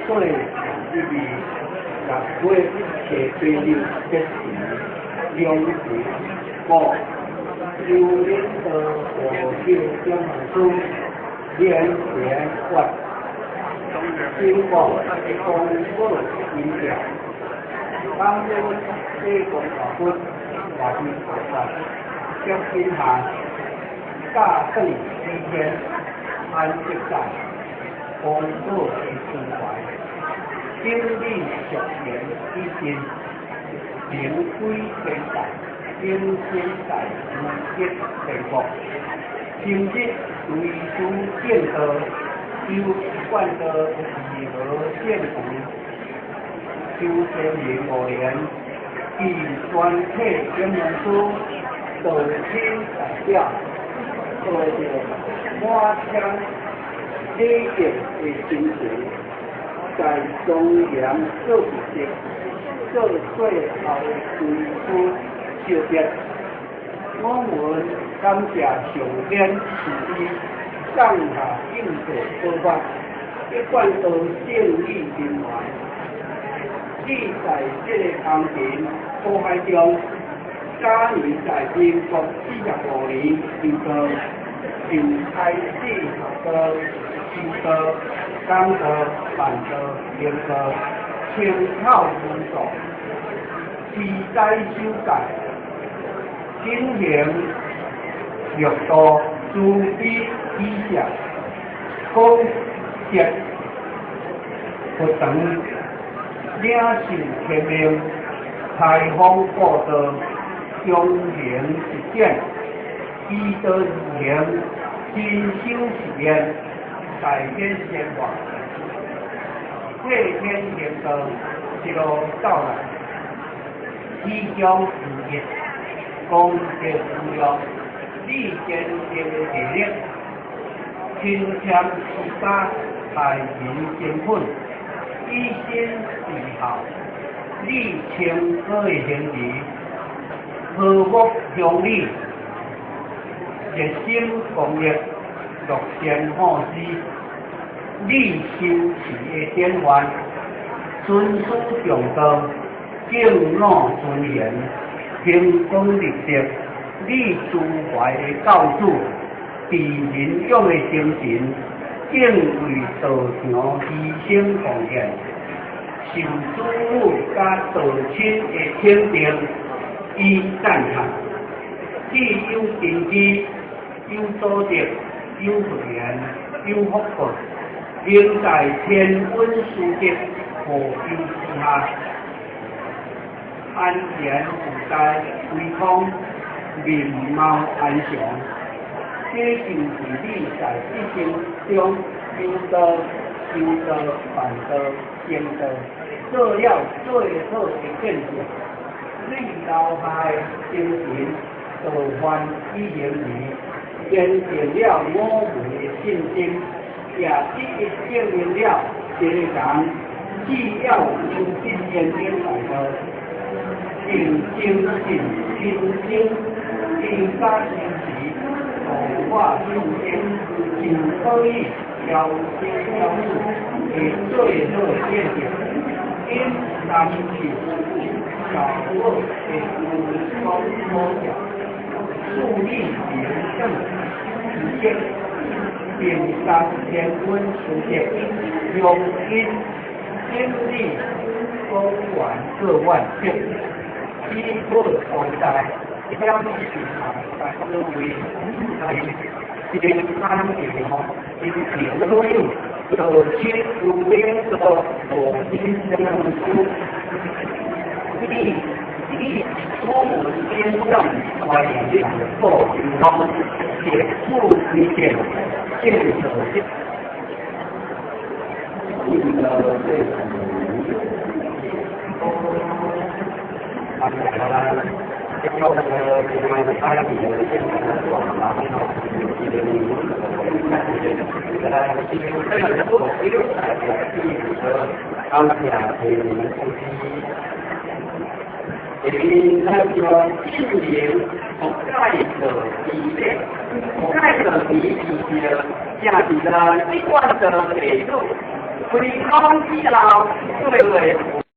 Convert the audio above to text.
所以因为6月下最六节时两时5留领导和九江苏联联外经过公布影响，当天这个大分大批考察，将进行大胜7天安吉赛，公布的关怀，经历10年以前，明规天赛，经现在一结成功，今日为主建设。有贯的以和建筑，修2005年，以全体人民书道亲代表，做着满腔热情的精神，在中央做主席，做最后的推出收结。我们感谢上天赐予。上下应手做法，一贯都正义人员。你在这个工程破坏中，假如在民国45年就开始学道、修道、讲道、办道、行道，清草文作，期待修改，进行阅读。注意意向，公结不等，领受天命，开放报道，中行实践，依道而行，亲修实验，改变宪法，替天行道一路走来，以将事业，公结需要。力坚定毅力，亲强持家，太平艰困，以身自好，力清好的行为，和睦乡里，热心公益，乐善好施，力修持的典范，遵守重道，敬老尊严，秉公立德。你抒怀的教主，持仁勇的精神，敬为道场牺牲奉献，受主母甲道亲的肯定与赞叹。你有根基，有道德，有福缘，有福报，应在天温书记和佑之下，安然无灾，威风。面貌安详，这就是你在一生中修道、办道、行道，做了最好的见证。你留下的精神、道范与言语，坚定了我们的信心，也一一证明了这个人只要有信念的来道，认真认真。应该坚持，同化众生，就可以调心调处的最好见证。因三去小恶的无方魔教，树立名正体现，并三天温书记，用因经历公完各万件，依破同在。将历史在思维在这三点哦，因为所有的切入点的我今天的书，你我们先让关于做他们写作理解建设要那个大家比的现场的做法，然后这个这个做一个彩的和当下的空气，因那个今年盖的比例，盖的比的价值的一贯的给入。为康熙老对。